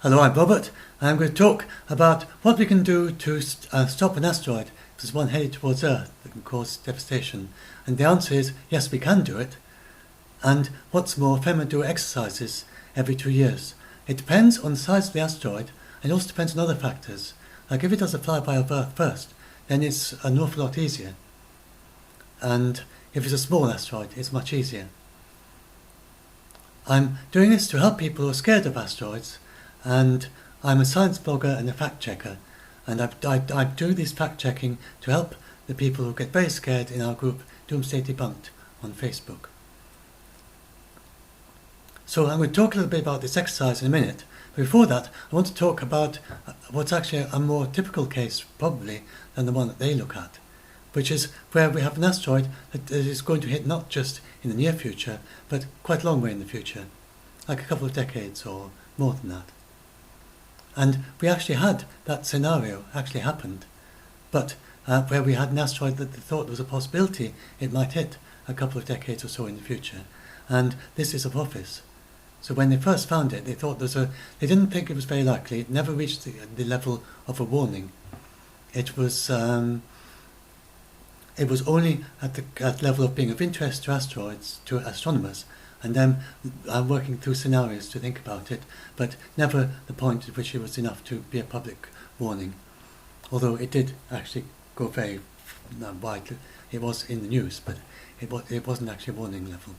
Hello, I'm Robert. I'm going to talk about what we can do to stop an asteroid if there's one headed towards Earth that can cause devastation. And the answer is yes, we can do it. And what's more, FEMA do exercises every 2 years. It depends on the size of the asteroid and also depends on other factors. Like if it does a flyby of Earth first, then it's an awful lot easier. And if it's a small asteroid, it's much easier. I'm doing this to help people who are scared of asteroids, and I'm a science blogger and a fact checker, and I do this fact checking to help the people who get very scared in our group Doomsday Debunked on Facebook. So I'm going to talk a little bit about this exercise in a minute. But before that, I want to talk about what's actually a more typical case probably than the one that they look at, which is where we have an asteroid that is going to hit not just in the near future, but quite a long way in the future, like a couple of decades or more than that. And we actually had that scenario actually happened, but where we had an asteroid that they thought there was a possibility it might hit a couple of decades or so in the future, and this is Apophis. So when they first found it, they thought they didn't think it was very likely. It never reached the level of a warning. It was only at the level of being of interest to asteroids, to astronomers, and then working through scenarios to think about it, but never the point at which it was enough to be a public warning. Although it did actually go very wide. It was in the news, but it wasn't actually a warning level.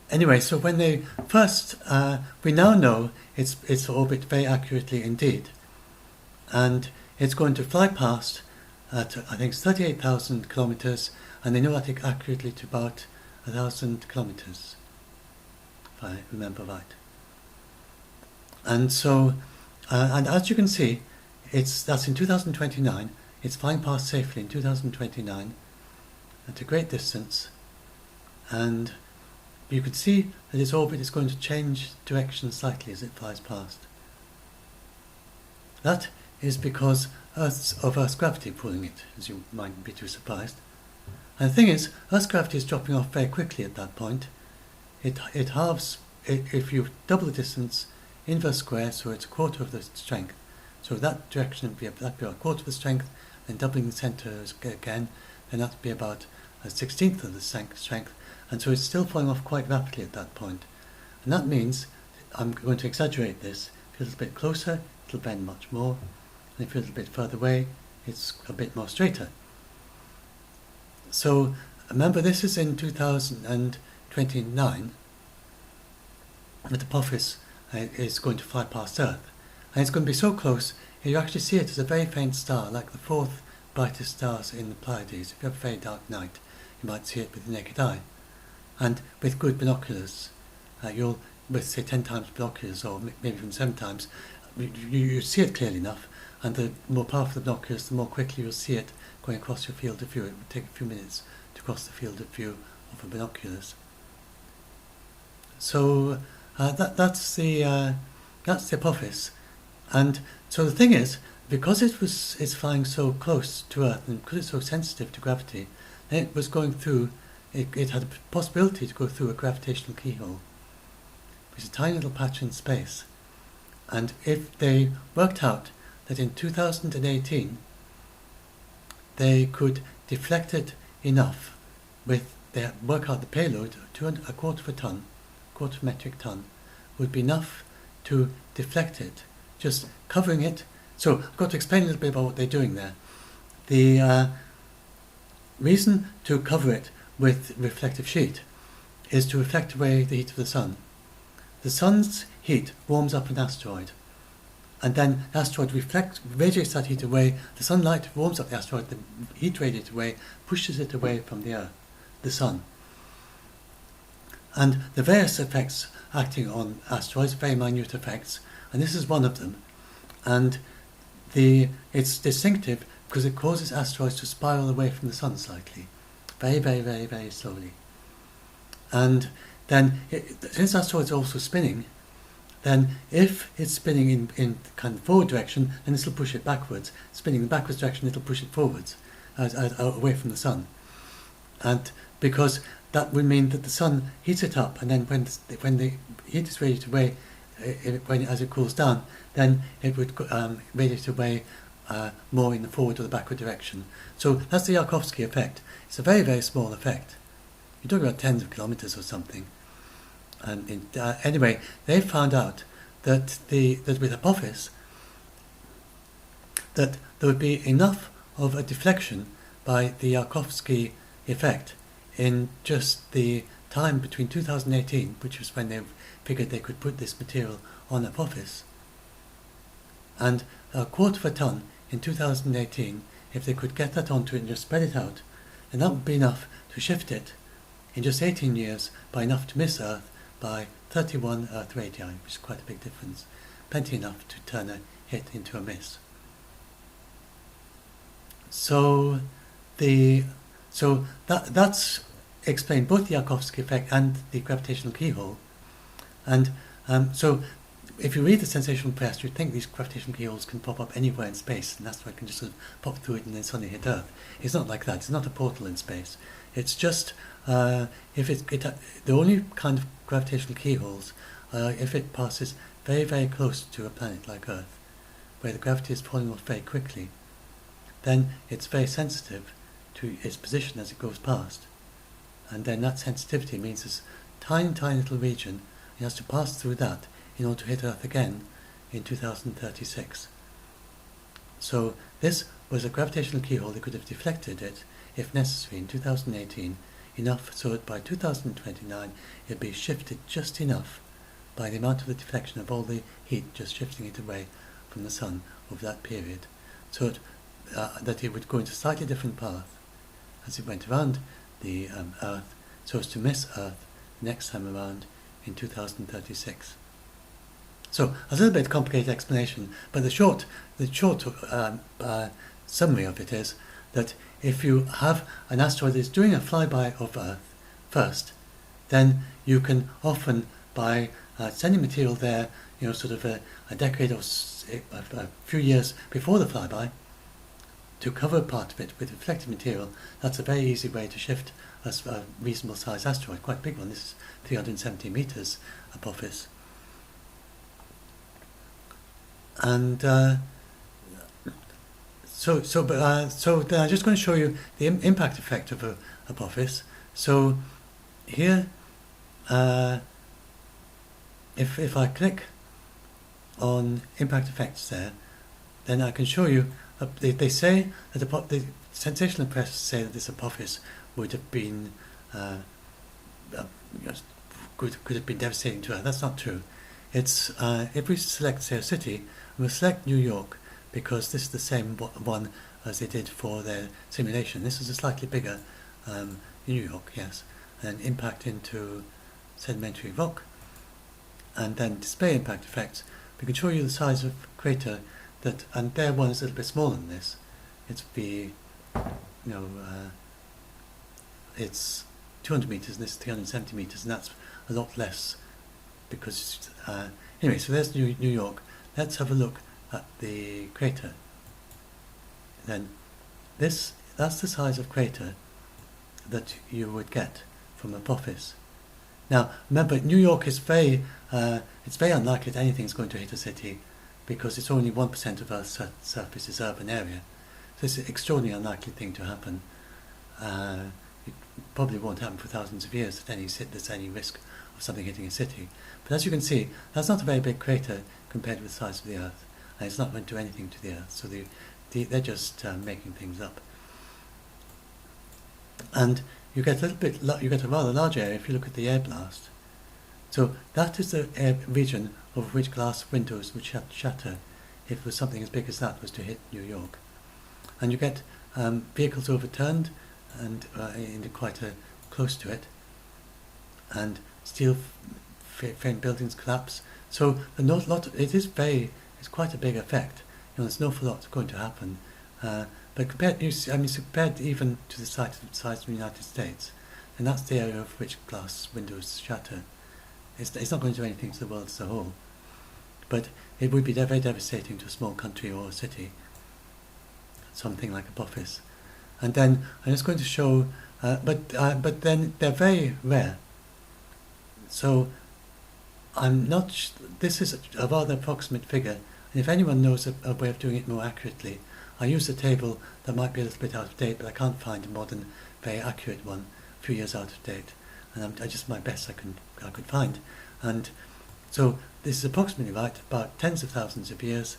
Anyway, so when they first, we now know its orbit very accurately indeed, and it's going to fly past at I think 38,000 kilometers, and they know that accurately to about 1,000 kilometers, if I remember right. And so, and as you can see, that's in 2029. It's flying past safely in 2029 at a great distance, and you could see that its orbit is going to change direction slightly as it flies past. That is because of Earth's gravity pulling it, as you mightn't be too surprised. And the thing is, Earth's gravity is dropping off very quickly at that point. It halves, if you double the distance, inverse square, so it's a quarter of the strength. So that direction would be a quarter of the strength, then doubling the centre again, then that would be about a 16th of the strength. And so it's still falling off quite rapidly at that point. And that means, I'm going to exaggerate this, if it's a bit closer, it'll bend much more, and if it's a bit further away, it's a bit more straighter. So remember, this is in 2029, that Apophis is going to fly past Earth. And it's going to be so close, you actually see it as a very faint star, like the fourth brightest stars in the Pleiades. If you have a very dark night, you might see it with the naked eye. And with good binoculars, with say 10 times binoculars, or maybe even 7 times, you see it clearly enough, and the more powerful the binoculars, the more quickly you'll see it going across your field of view. It would take a few minutes to cross the field of view of the binoculars. So that's the Apophis. And so the thing is, because it's flying so close to Earth, and because it's so sensitive to gravity, it was going through. It had a possibility to go through a gravitational keyhole, which is a tiny little patch in space. And if they worked out that in 2018 they could deflect it enough, they work out the payload, a quarter of a ton, quarter of a metric ton, would be enough to deflect it, just covering it. So I've got to explain a little bit about what they're doing there. The reason to cover it with reflective sheet is to reflect away the heat of the sun. The sun's heat warms up an asteroid, and then the asteroid radiates that heat away. The sunlight warms up the asteroid, the heat radiates away, pushes it away from the sun. And the various effects acting on asteroids, very minute effects, and this is one of them. And it's distinctive because it causes asteroids to spiral away from the sun slightly. Very, very, very, very slowly. And then, since the asteroid is also spinning, then if it's spinning in kind of forward direction, then this will push it backwards. Spinning in the backwards direction, it'll push it forwards, away from the sun. And because that would mean that the sun heats it up, and then when the heat is radiated away, as it cools down, then it would radiate away more in the forward or the backward direction. So that's the Yarkovsky effect. It's a very, very small effect. You're talking about tens of kilometers or something. And anyway, they found out that with Apophis, that there would be enough of a deflection by the Yarkovsky effect in just the time between 2018, which was when they figured they could put this material on Apophis, and a quarter of a ton in 2018. If they could get that onto it and just spread it out, then that would be enough to shift it in just 18 years by enough to miss Earth by 31 Earth radii, which is quite a big difference. Plenty enough to turn a hit into a miss. So that's explained both the Yarkovsky effect and the gravitational keyhole. And so if you read the sensational press, you'd think these gravitational keyholes can pop up anywhere in space, and that's why it can just sort of pop through it and then suddenly hit Earth. It's not like that. It's not a portal in space. It's just the only kind of gravitational keyholes if it passes very, very close to a planet like Earth, where the gravity is falling off very quickly. Then it's very sensitive to its position as it goes past. And then that sensitivity means this tiny, tiny little region, it has to pass through that in order to hit Earth again in 2036. So this was a gravitational keyhole that could have deflected it, if necessary, in 2018, enough so that by 2029 it'd be shifted just enough by the amount of the deflection of all the heat just shifting it away from the Sun over that period, so that it would go into a slightly different path as it went around the Earth, so as to miss Earth next time around in 2036. So a little bit complicated explanation, but the short summary of it is that if you have an asteroid that is doing a flyby of Earth first, then you can often, by sending material there, sort of a decade or a few years before the flyby, to cover part of it with reflected material, that's a very easy way to shift a reasonable sized asteroid, quite a big one. This is 370 meters Apophis. And so then I'm just going to show you the impact effect of Apophis. So here, if I click on impact effects there, then I can show you. They say that the sensational press say that this Apophis would have been could have been devastating to Earth. That's not true. It's if we select, say, a city, we'll select New York because this is the same one as they did for their simulation. This is a slightly bigger New York, yes, and impact into sedimentary rock, and then display impact effects. We can show you the size of crater that, and their one is a little bit smaller than this. It's it's 200 meters and this is 370 meters, and that's a lot less because anyway. So there's New York. Let's have a look at the crater. Then that's the size of crater that you would get from Apophis. Now remember, New York is it's very unlikely that anything's going to hit a city because it's only 1% of Earth's surface is urban area. So it's an extraordinarily unlikely thing to happen. It probably won't happen for thousands of years that there's any risk of something hitting a city. But as you can see, that's not a very big crater compared with the size of the Earth, and it's not going to do anything to the Earth. So they're just making things up. And you get a rather large area if you look at the air blast. So that is the region over which glass windows would shatter if it was something as big as that was to hit New York. And you get vehicles overturned and quite close to it, and steel frame buildings collapse. So it's quite a big effect. There's an awful lot going to happen. But compared even to the size of the United States, and that's the area of which glass windows shatter. It's not going to do anything to the world as a whole, but it would be very devastating to a small country or a city, something like Apophis. And then I'm just going to show, but then they're very rare. So I'm not. This is a rather approximate figure, and if anyone knows a way of doing it more accurately, I use a table that might be a little bit out of date, but I can't find a modern, very accurate one, a few years out of date, and I just my best I could find, and so this is approximately right, about tens of thousands of years.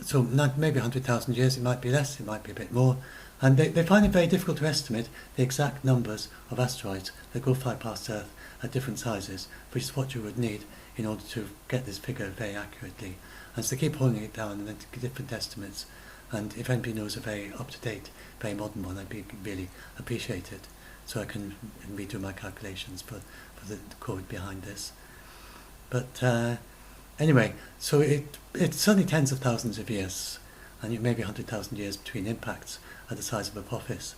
So not maybe 100,000 years. It might be less. It might be a bit more. And they find it very difficult to estimate the exact numbers of asteroids that go fly past Earth at different sizes, which is what you would need in order to get this figure very accurately. And so they keep holding it down and then different estimates. And if anybody knows a very up-to-date, very modern one, I'd be really appreciate it, so I can redo my calculations for the code behind this. But anyway, so it's certainly tens of thousands of years, and maybe 100,000 years between impacts at the size of Apophis.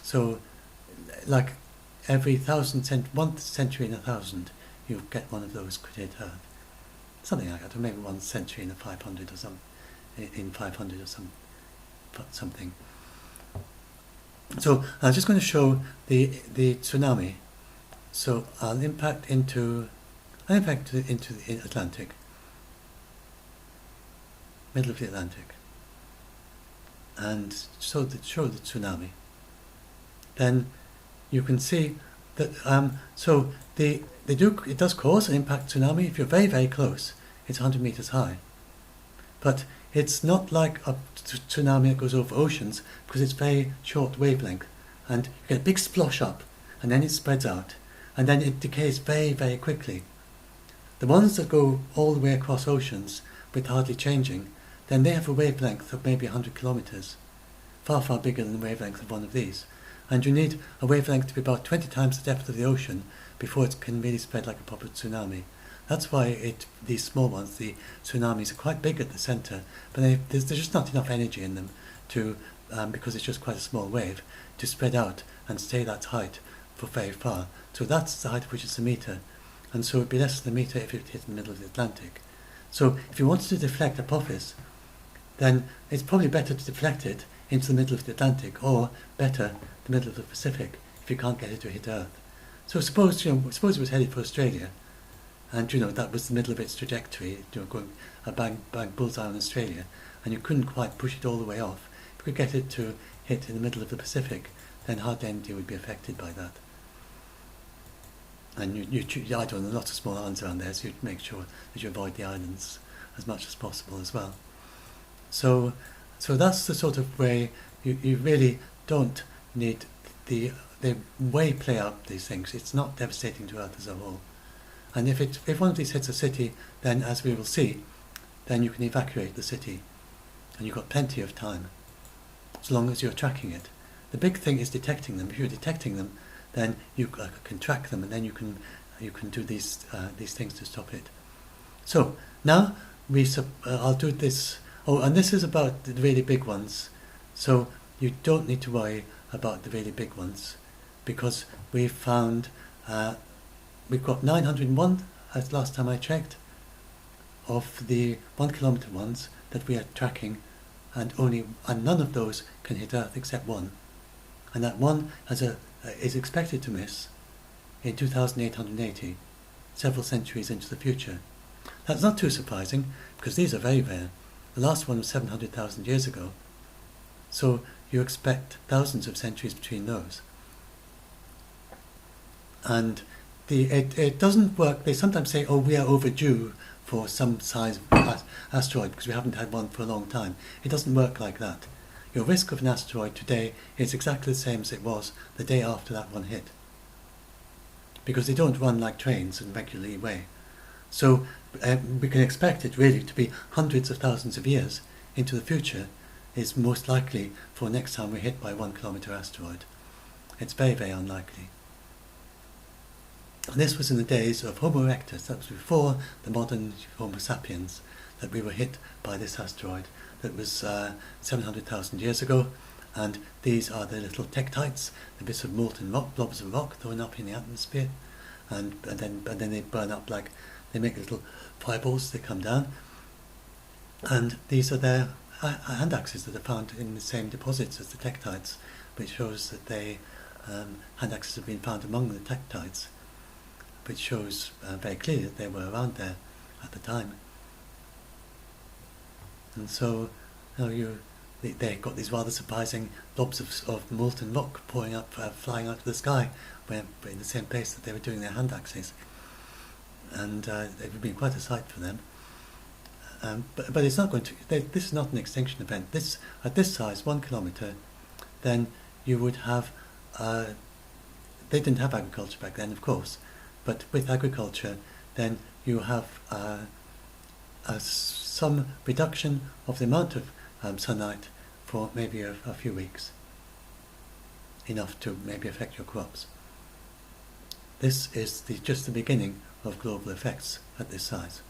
So, like every 1 century in 1,000, you get one of those could hit Earth. Something like that, or maybe 1 century in 500 or something. So I'm just going to show the tsunami. So I'll impact into the Atlantic, middle of the Atlantic, and show the tsunami. Then you can see that it does cause an impact tsunami if you're very, very close. It's 100 meters high, but it's not like a tsunami that goes over oceans, because it's very short wavelength, and you get a big splosh up, and then it spreads out, and then it decays very, very quickly. The ones that go all the way across oceans with hardly changing, then they have a wavelength of maybe 100 kilometers, far, far bigger than the wavelength of one of these. And you need a wavelength to be about 20 times the depth of the ocean before it can really spread like a proper tsunami. That's why these small ones, the tsunamis, are quite big at the centre, but there's just not enough energy in them to, because it's just quite a small wave, to spread out and stay that height for very far. So that's the height of which it's a metre, and so it would be less than a metre if it hit in the middle of the Atlantic. So if you wanted to deflect Apophis, then it's probably better to deflect it into the middle of the Atlantic, or better, the middle of the Pacific, if you can't get it to hit Earth. So suppose it was headed for Australia, and that was the middle of its trajectory, going a bang bullseye on Australia, and you couldn't quite push it all the way off. If you could get it to hit in the middle of the Pacific, then hardly anybody would be affected by that. And I don't know, lots of small islands around there, so you'd make sure that you avoid the islands as much as possible as well. So that's the sort of way you really don't need the way play out these things. It's not devastating to Earth as a whole. And if one of these hits a city, then as we will see, then you can evacuate the city, and you've got plenty of time, as long as you're tracking it. The big thing is detecting them. If you're detecting them, then you can track them, and then you can do these things to stop it. So now I'll do this. Oh, and this is about the really big ones. So you don't need to worry about the really big ones, because we've found we've got 901 as last time I checked of the 1 kilometer ones that we are tracking, and none of those can hit Earth except one, and that one is expected to miss in 2880, several centuries into the future. That's not too surprising, because these are very rare. The last one was 700,000 years ago, so you expect thousands of centuries between those. And it doesn't work. They sometimes say, oh, we are overdue for some size asteroid because we haven't had one for a long time. It doesn't work like that. Your risk of an asteroid today is exactly the same as it was the day after that one hit, because they don't run like trains in a regular way. So we can expect it really to be hundreds of thousands of years into the future is most likely for next time we're hit by a 1 kilometer asteroid. It's very, very unlikely. And this was in the days of Homo erectus. That was before the modern Homo sapiens, that we were hit by this asteroid that was 700,000 years ago. And these are the little tektites, the bits of molten rock, blobs of rock thrown up in the atmosphere, and then they burn up like, they make little fireballs, they come down. And these are their hand axes that are found in the same deposits as the tektites, which shows that hand axes have been found among the tektites. which shows very clearly that they were around there at the time. And so, they got these rather surprising blobs of molten rock pouring up, flying out of the sky, in the same place that they were doing their hand axes. And it would be quite a sight for them. But it's not going to. This is not an extinction event. This at this size, 1 kilometre, then you would have. They didn't have agriculture back then, of course, but with agriculture, then you have some reduction of the amount of sunlight for maybe a few weeks, enough to maybe affect your crops. This is just the beginning of global effects at this size.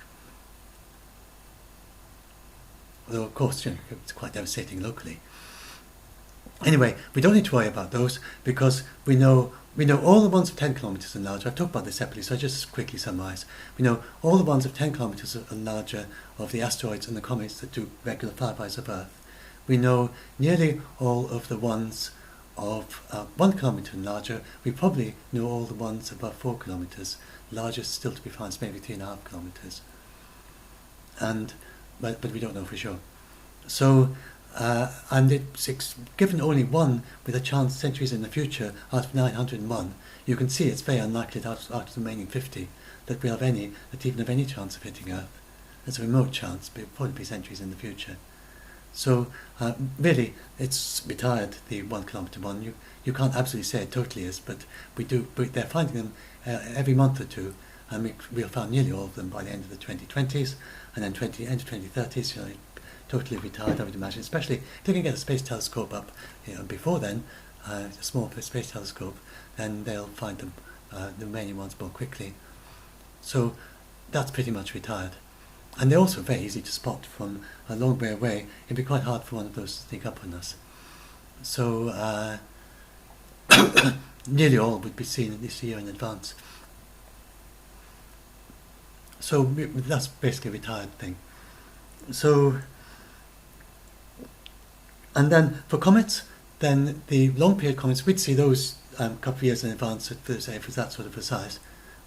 Although, of course, it's quite devastating locally. Anyway, we don't need to worry about those because we know all the ones of 10 kilometres and larger. I've talked about this separately, so I'll just quickly summarise. We know all the ones of 10 kilometres and larger of the asteroids and the comets that do regular flybys of Earth. We know nearly all of the ones of 1 kilometre and larger. We probably know all the ones above 4 kilometres. Largest still to be found is maybe 3.5 kilometres. But we don't know for sure. So, and it's given only one with a chance centuries in the future out of 901, you can see it's very unlikely that out of the remaining 50 that we have that even have any chance of hitting Earth. There's a remote chance, but it'll probably be centuries in the future. So really, it's retired, the 1 kilometre one. You can't absolutely say it totally is, but they're finding them every month or two, and we'll find nearly all of them by the end of the 2020s, and then end of 2030s, totally retired, I would imagine, especially if they can get a space telescope up before then, a small space telescope, then they'll find them, the remaining ones more quickly. So that's pretty much retired. And they're also very easy to spot from a long way away. It'd be quite hard for one of those to sneak up on us. So nearly all would be seen this year in advance. So that's basically a retired thing. So, and then for comets, then the long period comets, we'd see those a couple of years in advance, if it was that sort of a size,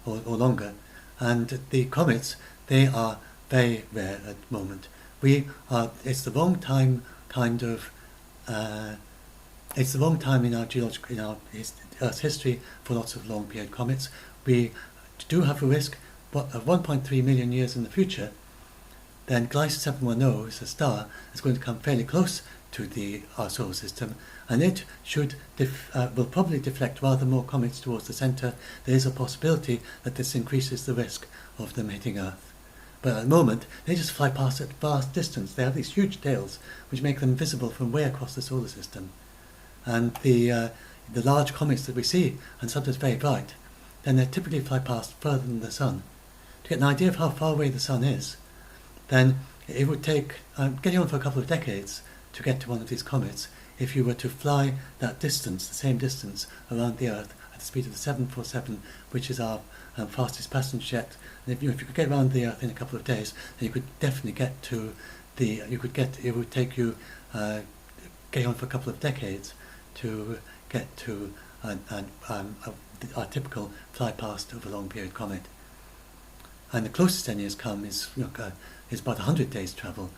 or longer. And the comets, they are very rare at the moment. It's the wrong time, it's the wrong time in our Earth's history for lots of long period comets. We do have a risk of 1.3 million years in the future. Then Gliese 710 is a star that's going to come fairly close to our solar system, and it will probably deflect rather more comets towards the centre. There is a possibility that this increases the risk of them hitting Earth. But at the moment, they just fly past at vast distance. They have these huge tails which make them visible from way across the solar system. And the large comets that we see, and sometimes very bright, then they typically fly past further than the Sun. To get an idea of how far away the Sun is, then it would take, getting on for a couple of decades to get to one of these comets if you were to fly that distance, the same distance, around the Earth at the speed of the 747, which is our fastest passenger jet. And if you could get around the Earth in a couple of days, then you could definitely get to it would take you getting on for a couple of decades to get to our typical fly past of a long period comet. And the closest any has come is about 100 days travel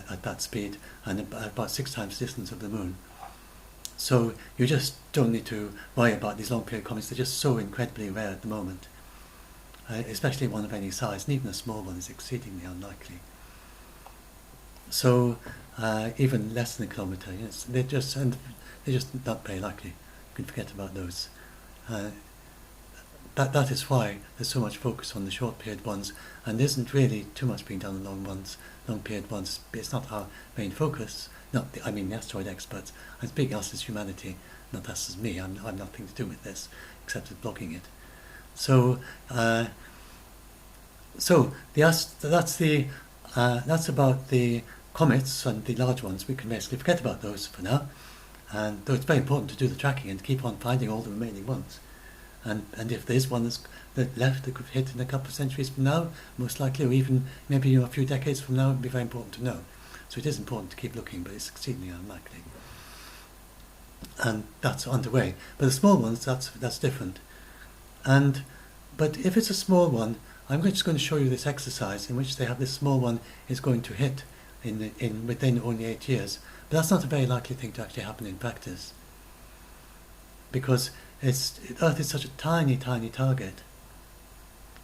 at that speed, and about 6 times the distance of the Moon. So you just don't need to worry about these long period comets. They're just so incredibly rare at the moment, especially one of any size, and even a small one is exceedingly unlikely. So even less than a kilometre, they're just not very likely. You can forget about those. That is why there's so much focus on the short period ones, and there isn't really too much being done on long period ones. It's not our main focus. The asteroid experts. I'm speaking us as humanity, not us as me. I'm nothing to do with this except with blogging it. So that's about the comets and the large ones. We can basically forget about those for now, and though it's very important to do the tracking and keep on finding all the remaining ones. And if there's one that's left that could hit in a couple of centuries from now, most likely, or even maybe a few decades from now, it would be very important to know. So it is important to keep looking, but it's exceedingly unlikely. And that's underway. But the small ones, that's different. And But if it's a small one, I'm just going to show you this exercise in which they have this small one is going to hit within only 8 years. But that's not a very likely thing to actually happen in practice, because Earth is such a tiny, tiny target.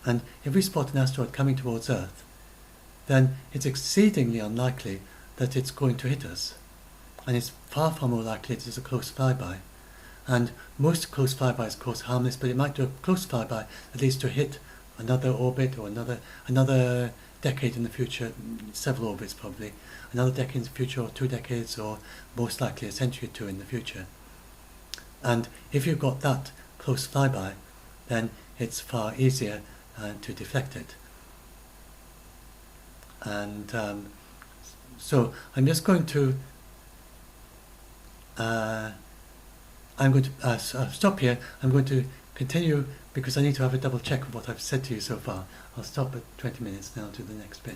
And if we spot an asteroid coming towards Earth, then it's exceedingly unlikely that it's going to hit us. And it's far, far more likely it is a close flyby. And most close flybys, of course, are harmless, but it might do a close flyby that leads to hit another orbit or another decade in the future, several orbits probably, another decade in the future, or 2 decades, or most likely a century or 2 in the future. And if you've got that close flyby, then it's far easier to deflect it. And so I'm just going to stop here. I'm going to continue because I need to have a double check of what I've said to you so far. I'll stop at 20 minutes now to the next bit.